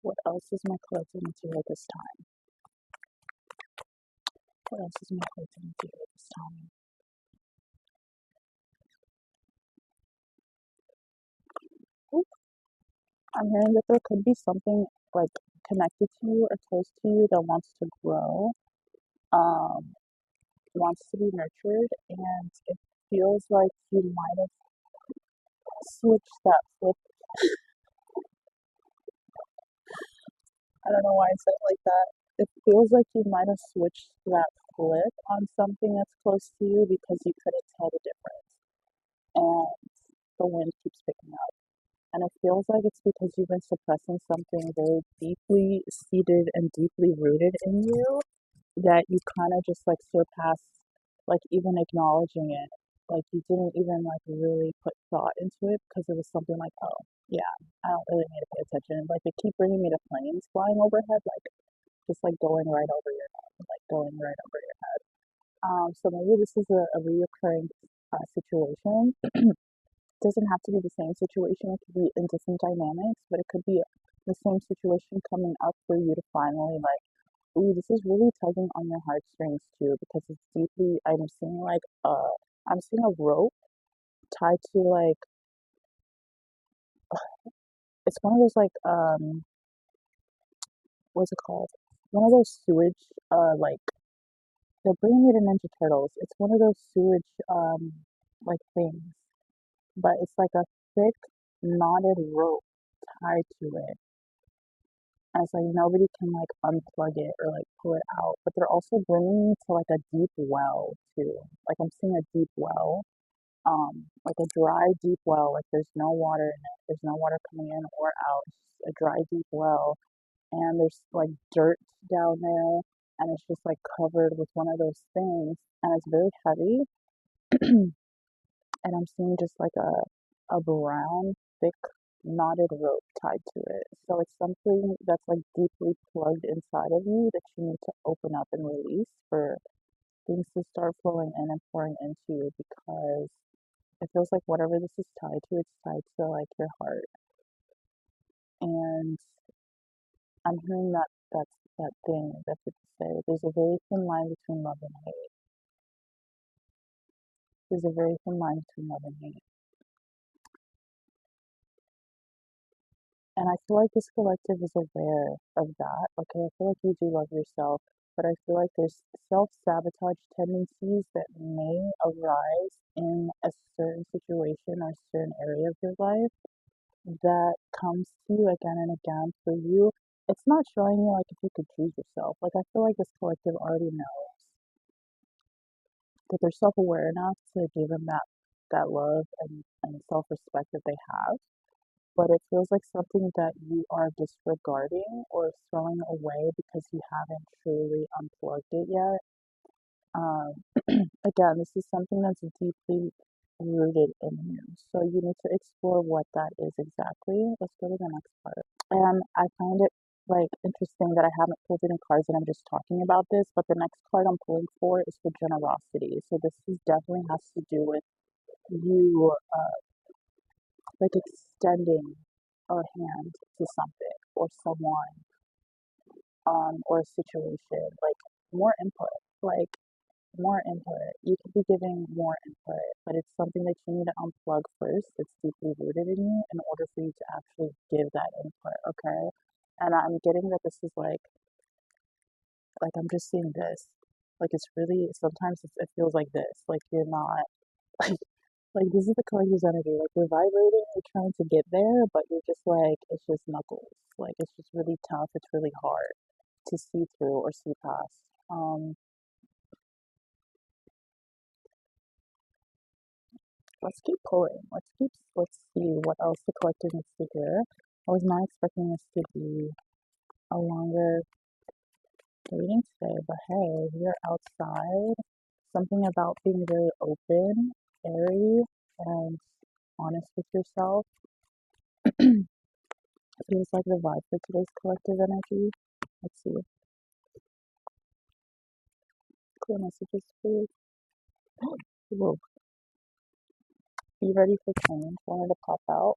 What else is my collective material this time? What else is my collective material this time? Oop. I'm hearing that there could be something like connected to you or close to you that wants to grow, um, wants to be nurtured, and it feels like you might have switched that flip. I don't know why I said it like that. It feels like you might have switched that flip on something that's close to you because you couldn't tell the difference. And the wind keeps picking up. And it feels like it's because you've been suppressing something very deeply seated and deeply rooted in you that you kind of just like surpassed, like even acknowledging it. Like you didn't even like really put thought into it because it was something like, oh, yeah, I don't really need to pay attention. Like they keep bringing me to planes flying overhead, like just like going right over your head, like going right over your head. So maybe this is a reoccurring situation. Doesn't have to be the same situation. It could be in different dynamics, but it could be the same situation coming up for you to finally like, ooh, this is really tugging on your heartstrings too, because it's deeply. I'm seeing a rope tied to like it's one of those like what's it called? One of those sewage like they're bringing me to Ninja Turtles. It's one of those sewage like things, but it's like a thick knotted rope tied to it. And it's like nobody can like unplug it or like pull it out. But they're also bringing me to like a deep well too. Like I'm seeing a deep well, like a dry deep well. Like there's no water in it. There's no water coming in or out. It's just a dry deep well, and there's like dirt down there, and it's just like covered with one of those things, and it's very heavy. And I'm seeing just like a brown, thick, knotted rope tied to it. So it's something that's like deeply plugged inside of you that you need to open up and release for things to start flowing in and pouring into you because it feels like whatever this is tied to, it's tied to like your heart. And I'm hearing that thing that people say. There's a very thin line between love and hate. There's a very thin line between love and hate. And I feel like this collective is aware of that. Okay, I feel like you do love yourself, but I feel like there's self sabotage tendencies that may arise in a certain situation or a certain area of your life that comes to you again and again for you. It's not showing you like if you could choose yourself. Like I feel like this collective already knows that they're self aware enough to give them that love and self respect that they have, but it feels like something that you are disregarding or throwing away because you haven't truly unplugged it yet. Um, again, this is something that's deeply rooted in you. So you need to explore what that is exactly. Let's go to the next part. And I find it like interesting that I haven't pulled any cards and I'm just talking about this, but the next card I'm pulling for is for generosity. So this is definitely has to do with you like extending a hand to something or someone or a situation, like more input, like more input. You could be giving more input, but it's something that you need to unplug first. It's deeply rooted in you in order for you to actually give that input. Okay. And I'm getting that this is like I'm just seeing this. Like it's really sometimes it feels like this. Like you're not like this is the collective's energy. Like you're vibrating, you're trying to get there, but you're just like it's just knuckles. Like it's just really tough. It's really hard to see through or see past. Um, let's keep pulling. Let's see what else the collective needs to hear. I was not expecting this to be a longer reading today, but hey, you're outside. Something about being very open, airy, and honest with yourself feels like the vibe for today's collective energy. Let's see. Clear messages, please. Whoa. Be ready for change. Wanted to pop out.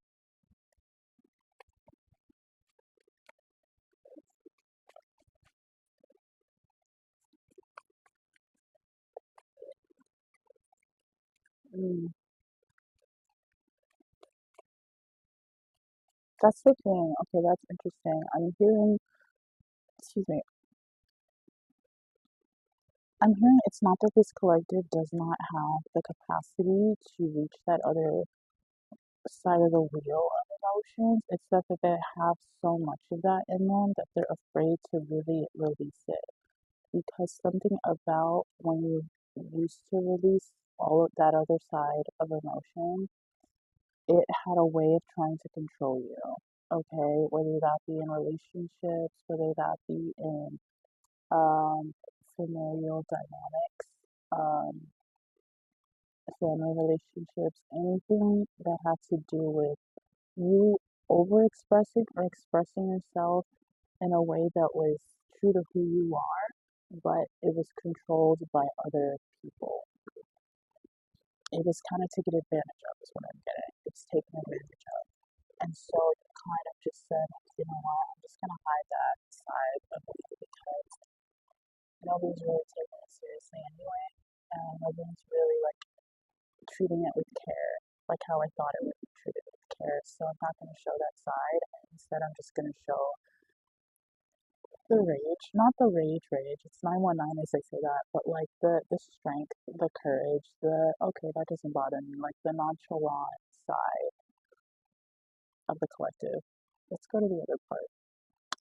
That's the thing. Okay, that's interesting. Excuse me, I'm hearing it's not that this collective does not have the capacity to reach that other side of the wheel of emotions. It's that they have so much of that in them that they're afraid to really release it. Because something about when you used to release all of that other side of emotion, it had a way of trying to control you. Okay, whether that be in relationships, whether that be in um, familial dynamics, um, family relationships, anything that has to do with you overexpressing or expressing yourself in a way that was true to who you are, but it was controlled by other people. It was kind of taken advantage of, is what I'm getting. It's taken advantage of. And so you kind of just said, you know what, I'm just going to hide that side of me because nobody's really taking it seriously anyway. And nobody's really like treating it with care, like how I thought it would be treated with care. So I'm not going to show that side. Instead, I'm just going to show the rage, not the rage. It's 919 as I say that, but like the strength, the courage, the okay, that doesn't bother me, like the nonchalant side of the collective. Let's go to the other part.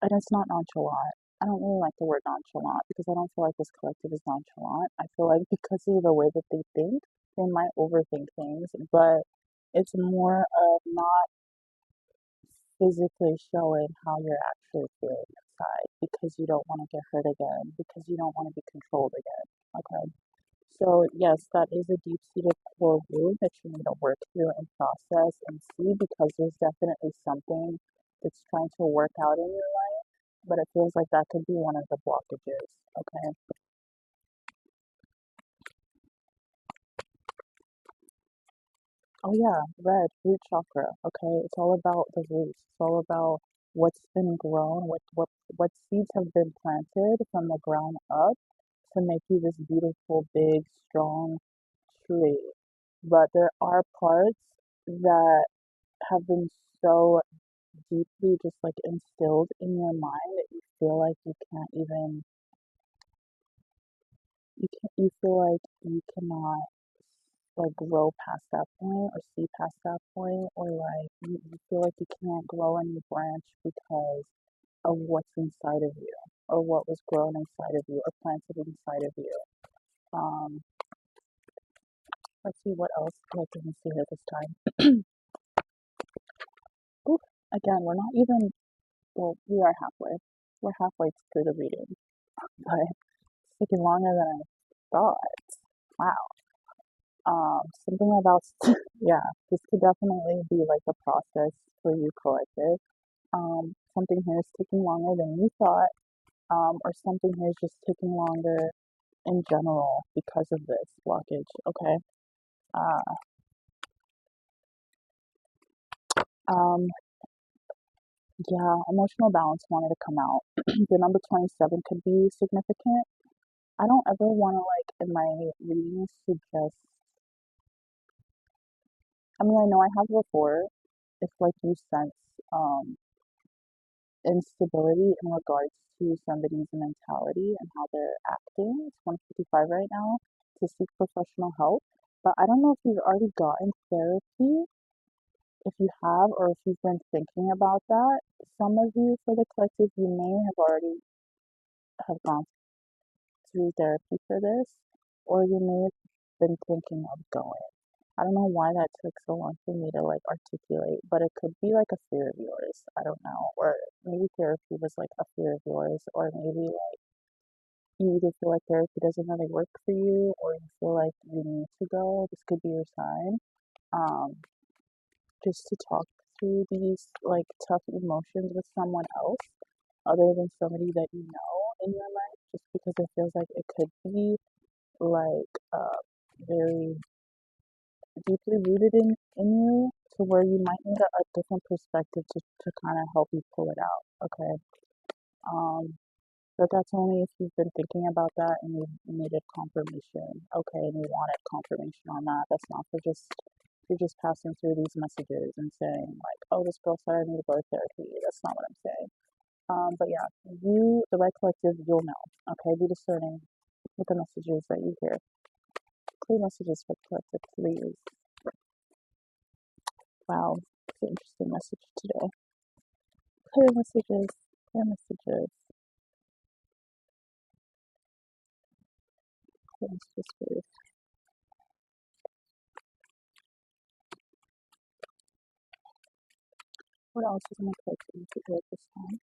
And it's not nonchalant. I don't really like the word nonchalant because I don't feel like this collective is nonchalant. I feel like because of the way that they think, they might overthink things, but it's more of not physically showing how you're actually feeling inside because you don't want to get hurt again, because you don't want to be controlled again. Okay. So, yes, that is a deep seated core wound that you need to work through and process and see because there's definitely something that's trying to work out in your life, but it feels like that could be one of the blockages. Okay. Oh yeah, red, root chakra. Okay, it's all about the roots. It's all about what's been grown, what seeds have been planted from the ground up to make you this beautiful, big, strong tree. But there are parts that have been so deeply just like instilled in your mind that you feel like you can't even you feel like you cannot like grow past that point or see past that point or like you feel like you can't grow a new branch because of what's inside of you or what was grown inside of you or planted inside of you. Um, let's see what else I can see here this time. Ooh, again, we're not even, well, we are halfway. We're halfway through the reading, but it's taking longer than I thought. Wow. Something about, yeah, this could definitely be like a process for you collective. Something here is taking longer than you thought, or something here is just taking longer in general because of this blockage. Okay. Uh, um, yeah, emotional balance wanted to come out. The number 27 could be significant. I don't ever want to like in my readings suggest. I mean, I know I have before. If like you sense um instability in regards to somebody's mentality and how they're acting. It's 155 right now to seek professional help. But I don't know if you've already gotten therapy. If you have, or if you've been thinking about that, some of you for the collective, you may have already have gone through therapy for this, or you may have been thinking of going. I don't know why that took so long for me to like articulate, but it could be like a fear of yours. I don't know. Or maybe therapy was like a fear of yours, or maybe like you either feel like therapy doesn't really work for you, or you feel like you need to go. This could be your sign. Um, just to talk through these like tough emotions with someone else other than somebody that you know in your life, just because it feels like it could be like very deeply rooted in you to where you might need a different perspective to kind of help you pull it out. Okay. Um, but that's only if you've been thinking about that and you needed confirmation. Okay, and you wanted confirmation on that. That's not for just You're just passing through these messages and saying like, oh, this girl said I need to go to therapy. That's not what I'm saying. But yeah, you, the right collective, you'll know. Okay, be discerning with the messages that you hear. Clear messages for collective, please. Wow, it's an interesting message today. Clear messages, clear messages, clear messages, please. What else is in the collective to hear this time?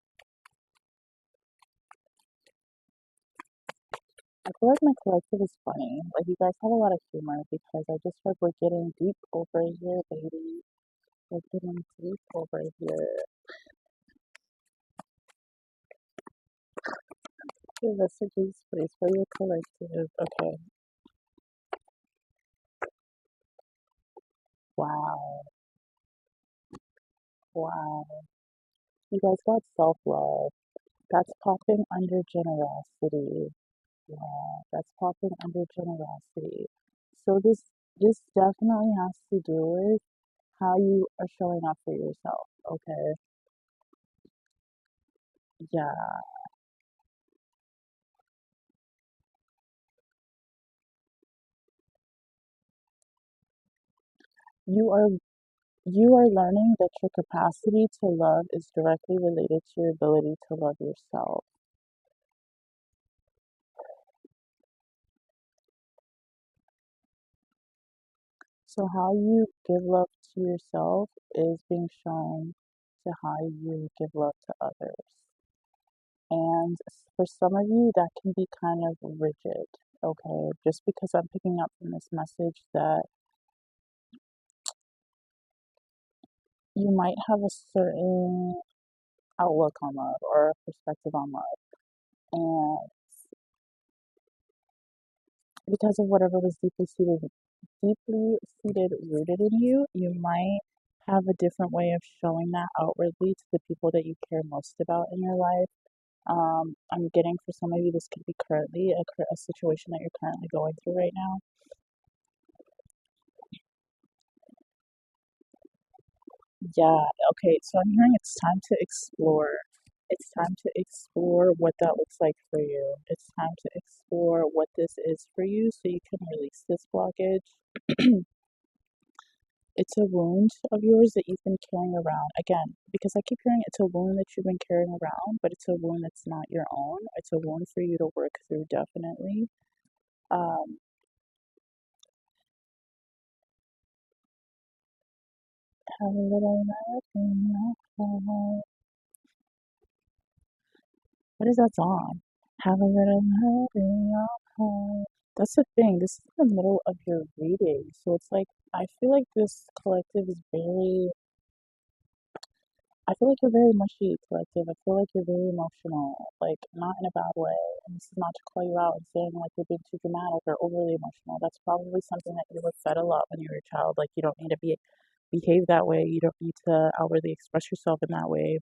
I feel like my collective is funny. Like you guys have a lot of humor because I just feel like we're getting deep over here, baby. We're getting deep over here. Your messages, please, for your collective. Okay. Wow. Wow. You guys got self love. That's popping under generosity. Yeah, that's popping under generosity. So this definitely has to do with how you are showing up for yourself. Okay. Yeah. You are you are learning that your capacity to love is directly related to your ability to love yourself. So how you give love to yourself is being shown to how you give love to others. And for some of you, that can be kind of rigid, okay? Just because I'm picking up from this message that you might have a certain outlook on love or a perspective on love. And because of whatever was deeply seated, rooted in you, you might have a different way of showing that outwardly to the people that you care most about in your life. I'm getting for some of you, this could be currently a situation that you're currently going through right now. Yeah, okay, so I'm hearing it's time to explore. It's time to explore what that looks like for you. It's time to explore what this is for you so you can release this blockage. It's a wound of yours that you've been carrying around. Again, because I keep hearing it's a wound that you've been carrying around, but it's a wound that's not your own. It's a wound for you to work through, definitely. Um, have a little love in your heart. What is that song? Have a little love in your heart. That's the thing. This is the middle of your reading. So it's like, I feel like this collective is very, I feel like you're very mushy collective. I feel like you're very emotional, like not in a bad way. And this is not to call you out and saying like you're being too dramatic or overly emotional. That's probably something that you were fed a lot when you were a child. Like you don't need to behave that way. You don't need to outwardly express yourself in that way.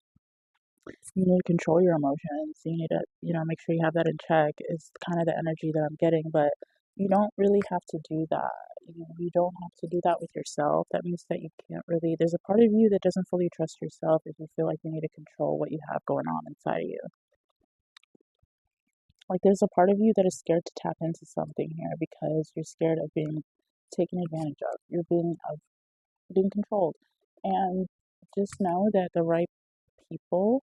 You need to control your emotions. You need to, make sure you have that in check is kind of the energy that I'm getting, but you don't really have to do that. You don't have to do that with yourself. That means that you can't really, there's a part of you that doesn't fully trust yourself if you feel like you need to control what you have going on inside of you. Like there's a part of you that is scared to tap into something here because you're scared of being taken advantage of. You're being controlled. And just know that the right people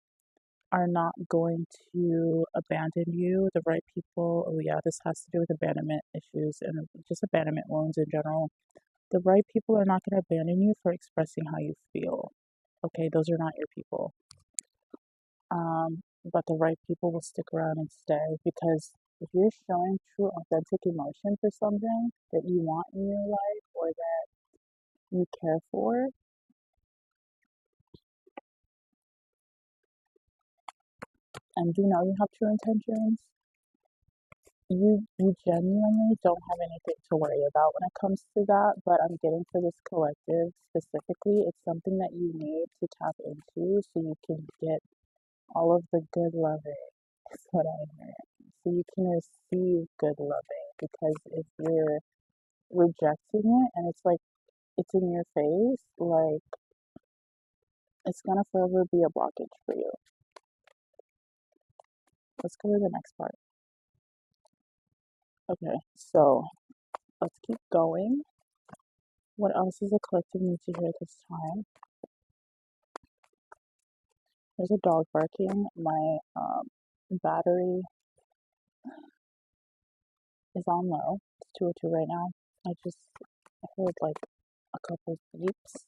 are not going to abandon you. The right people, oh yeah, this has to do with abandonment issues and just abandonment wounds in general. The right people are not going to abandon you for expressing how you feel. Okay, those are not your people. But the right people will stick around and stay because if you're showing true, authentic emotion for something that you want in your life or that you care for, and you know you have true intentions, you genuinely don't have anything to worry about when it comes to that, but I'm getting for this collective specifically, it's something that you need to tap into so you can get all of the good loving. That's what I heard. So you can receive good loving because if you're rejecting it and it's like it's in your face, like it's gonna forever be a blockage for you. Let's go to the next part. Okay, so let's keep going. What else is a collective need to hear this time? There's a dog barking. My battery is on low. It's 202 right now. I heard like a couple beeps.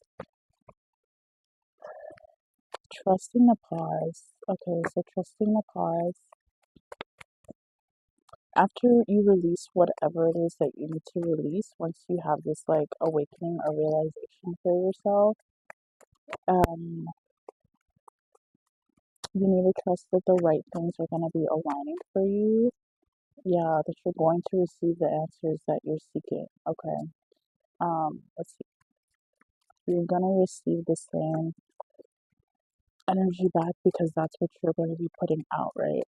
Trusting the pause. Okay, so trusting the pause. After you release whatever it is that you need to release, once you have this like awakening or realization for yourself, um, you need to trust that the right things are going to be aligning for you. Yeah, that you're going to receive the answers that you're seeking. Okay. Let's see. You're going to receive the same energy back because that's what you're going to be putting out, right?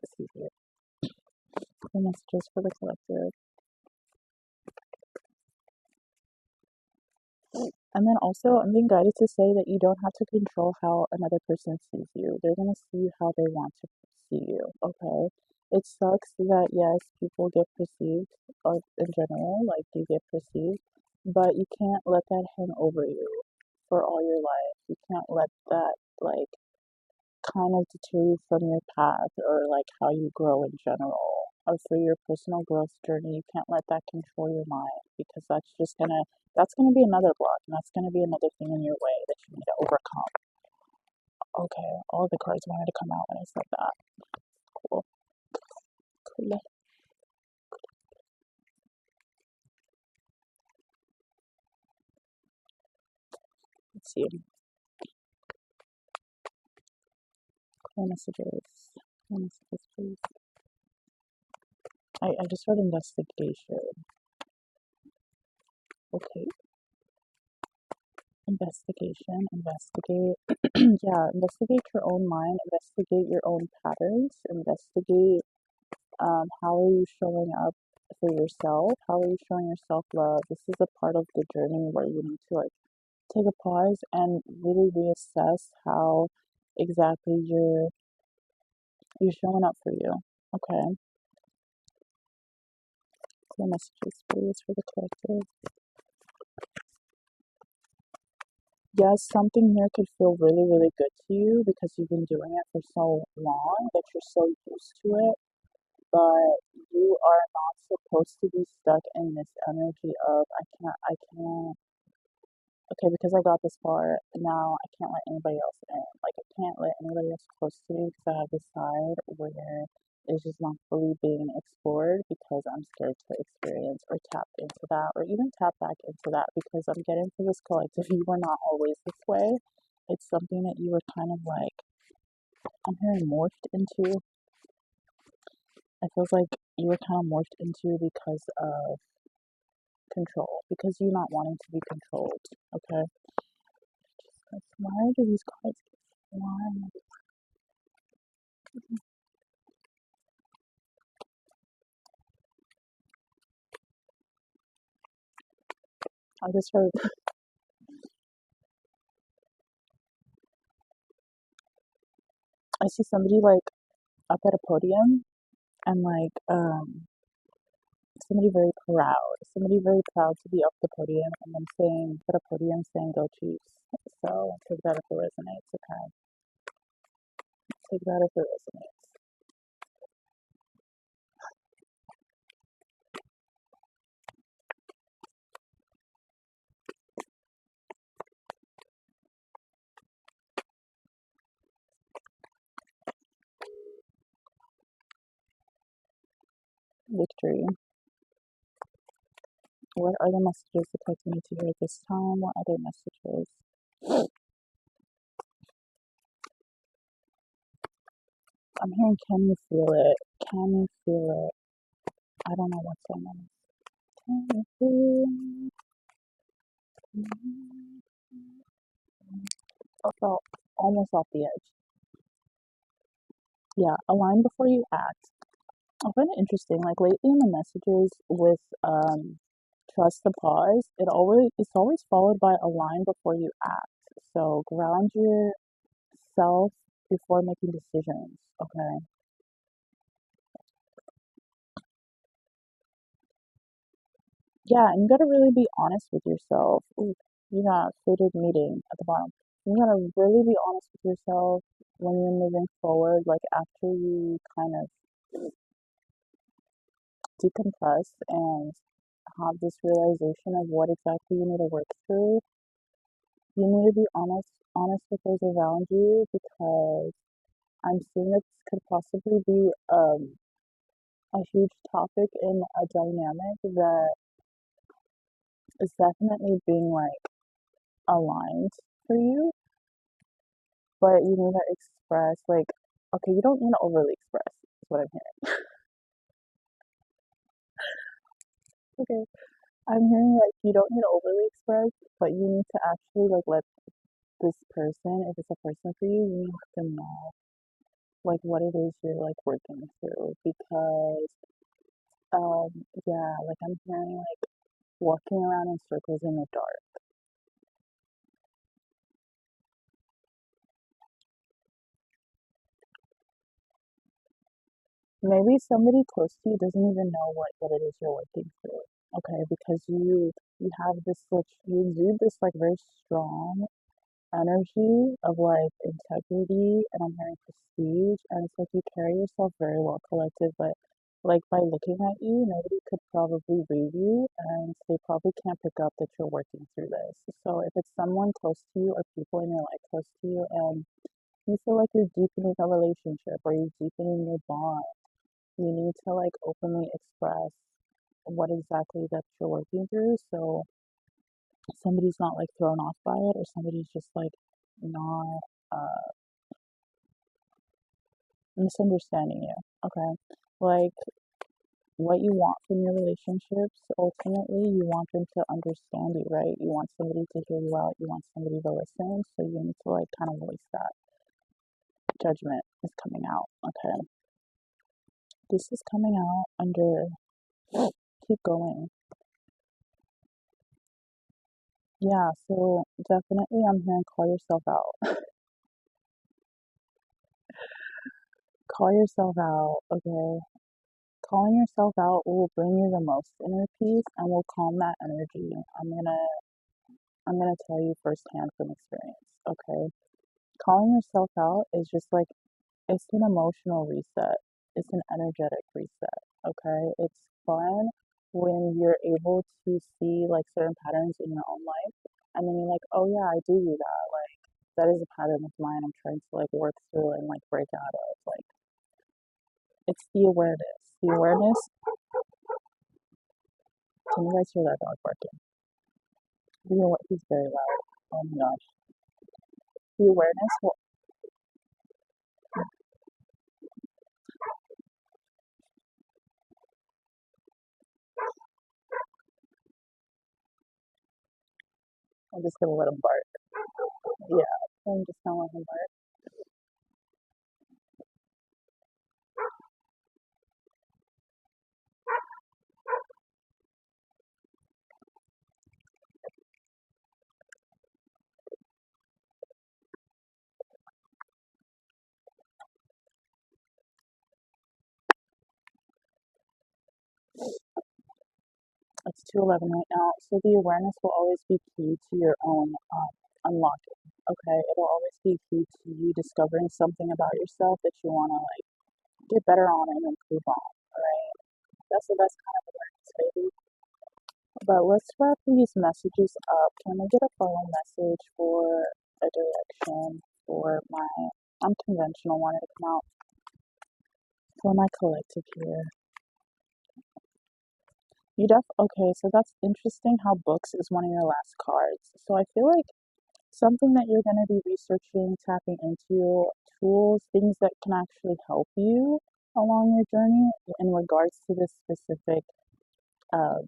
Let's see here. The messages for the collective. And then also, I'm being guided to say that you don't have to control how another person sees you. They're going to see you how they want to see you, okay? It sucks that, yes, people get perceived, or in general, like, you get perceived, but you can't let that hang over you for all your life. You can't let that, like, kind of deter you from your path or, like, how you grow in general. Or for your personal growth journey, you can't let that control your mind because that's gonna be another block and that's gonna be another thing in your way that you need to overcome. Okay, all the cards wanted to come out when I said that. Cool. Cool. Let's see. Cool messages. Cool messages, please. I just heard investigation. Okay. Investigation. Investigate. Yeah, investigate your own mind. Investigate your own patterns. Investigate how are you showing up for yourself? How are you showing yourself love? This is a part of the journey where you need to like take a pause and really reassess how exactly you're showing up for you. Okay. Clear messages, please, for the collective. Yes, something here could feel really, really good to you because you've been doing it for so long that you're so used to it. But you are not supposed to be stuck in this energy of I can't okay, because I got this far, now I can't let anybody else in. Like, I can't let anybody else close to me because I have this side where it's just not fully being explored because I'm scared to experience or tap into that or even tap back into that because I'm getting to this collective. You were not always this way. It's something that you were kind of like, I'm hearing morphed into. It feels like you were kind of morphed into because of control, because you not wanting to be controlled. Okay. Why do these cards keep flying? I just heard, I see somebody like up at a podium and like, somebody very proud to be up the podium and then saying, at a podium saying, go Chiefs. So take that if it resonates, okay? Take that if it resonates. Victory. What are the messages the cards need to hear this time? What other messages? I'm hearing, can you feel it? Can you feel it? I don't know what's on them. Can you feel it? I felt almost off the edge. Yeah, align before you act. I find it interesting. Like lately in the messages with trust the pause. It's always followed by a line before you act. So ground yourself before making decisions. Okay. Yeah, and you gotta really be honest with yourself. Ooh, you got faded meeting at the bottom. You gotta really be honest with yourself when you're moving forward, like after you kind of decompress and have this realization of what exactly you need to work through. You need to be honest with those around you because I'm seeing this could possibly be a huge topic in a dynamic that is definitely being like aligned for you, but you need to express like, okay, you don't need to overly express, is what I'm hearing. Okay, I'm hearing like you don't need to overly express, but you need to actually like let this person, if it's a person for you, you need to know like what it is you're like working through because yeah, like I'm hearing like walking around in circles in the dark. Maybe somebody close to you doesn't even know what it is you're working through. Okay, because you have this like you exude this like very strong energy of like integrity and I'm hearing prestige and it's like you carry yourself very well collected, but like by looking at you, nobody could probably read you and they probably can't pick up that you're working through this. So if it's someone close to you or people in your life close to you and you feel like you're deepening a relationship or you're deepening your bond, you need to like openly express what exactly that you're working through so somebody's not like thrown off by it or somebody's just like not misunderstanding you. Okay. Like what you want from your relationships, ultimately you want them to understand you, right? You want somebody to hear you out, you want somebody to listen, so you need to like kind of voice that. Judgment is coming out. Okay. This is coming out under keep going. Yeah, so definitely I'm hearing call yourself out. Call yourself out, okay? Calling yourself out will bring you the most inner peace and will calm that energy. I'm gonna tell you firsthand from experience, okay? Calling yourself out is just like it's an emotional reset. It's an energetic reset, okay? It's fun when you're able to see like certain patterns in your own life and then you're like, oh yeah, I do that. Like that is a pattern of mine I'm trying to like work through and like break out of. Like it's the awareness. The awareness, can you guys hear that dog barking? You know what? He's very loud. Oh my gosh. The awareness will, I'm just gonna let him bark. Yeah, I'm just gonna let him bark. It's 2:11 right now. So the awareness will always be key to your own unlocking. Okay, it'll always be key to you discovering something about yourself that you want to like get better on and improve on. Right, that's the best kind of awareness, baby. But let's wrap these messages up. Can I get a follow message for a direction for my unconventional one to come out for my collective here? Okay, so that's interesting how books is one of your last cards. So I feel like something that you're going to be researching, tapping into tools, things that can actually help you along your journey in regards to this specific uh,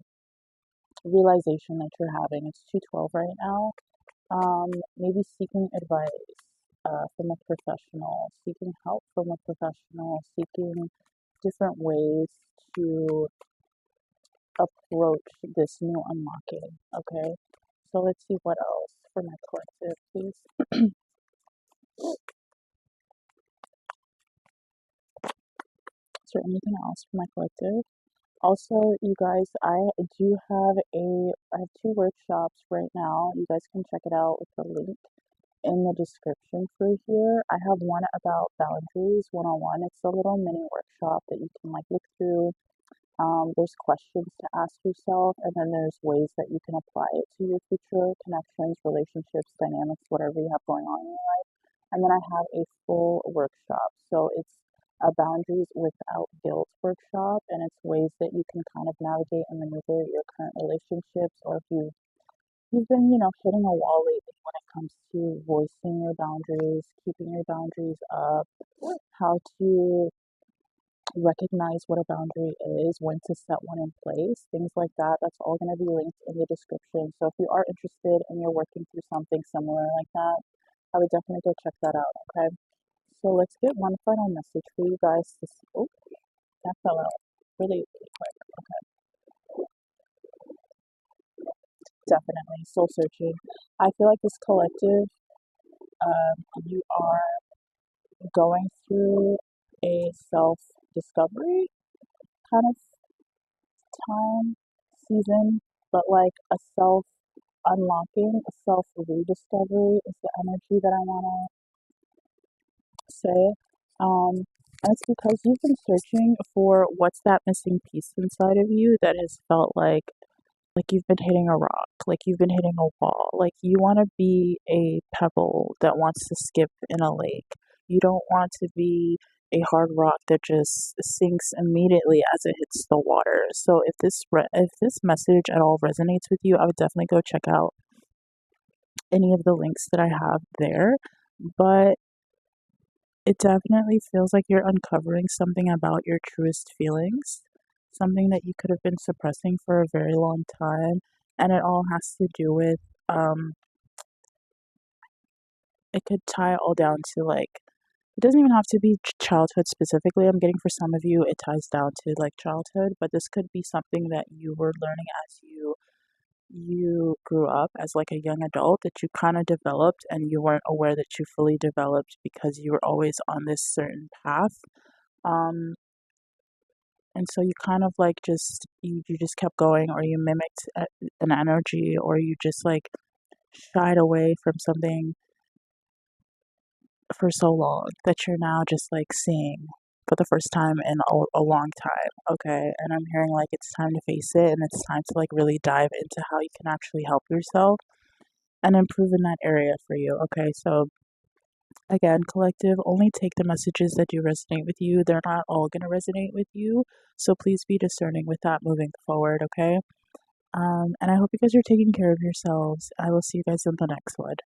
realization that you're having. It's 2:12 right now. Maybe seeking advice from a professional, seeking help from a professional, seeking different ways to approach this new unlocking. Okay, so let's see what else for my collective, please. Is there anything else for my collective? Also, you guys, I have two workshops right now. You guys can check it out with the link in the description for here. I have one about boundaries 101. It's a little mini workshop that you can like look through. There's questions to ask yourself, and then there's ways that you can apply it to your future connections, relationships, dynamics, whatever you have going on in your life. And then I have a full workshop. So it's a boundaries without guilt workshop, and it's ways that you can kind of navigate and maneuver your current relationships, or if you've been, hitting a wall lately when it comes to voicing your boundaries, keeping your boundaries up, how to recognize what a boundary is, when to set one in place, things like that. That's all going to be linked in the description. So if you are interested and you're working through something similar like that, I would definitely go check that out. Okay. So let's get one final message for you guys. Oh, that fell out really, really quick. Okay. Definitely. Soul searching. I feel like this collective, you are going through a self discovery kind of time, season, but like a self unlocking, a self rediscovery is the energy that I want to say. And it's because you've been searching for what's that missing piece inside of you that has felt like you've been hitting a rock, like you've been hitting a wall, like you want to be a pebble that wants to skip in a lake. You don't want to be a hard rock that just sinks immediately as it hits the water. So if this message at all resonates with you, I would definitely go check out any of the links that I have there. But it definitely feels like you're uncovering something about your truest feelings, something that you could have been suppressing for a very long time. And it all has to do with, um, it could tie all down to like, it doesn't even have to be childhood specifically. I'm getting for some of you, it ties down to like childhood, but this could be something that you were learning as you grew up as like a young adult that you kind of developed and you weren't aware that you fully developed because you were always on this certain path. Um, and so you kind of like you just kept going, or you mimicked an energy, or you just like shied away from something for so long that you're now just like seeing for the first time in a long time. Okay. And I'm hearing like it's time to face it, and it's time to like really dive into how you can actually help yourself and improve in that area for you. Okay. So again, collective, only take the messages that do resonate with you. They're not all going to resonate with you. So please be discerning with that moving forward. Okay. And I hope you guys are taking care of yourselves. I will see you guys in the next one.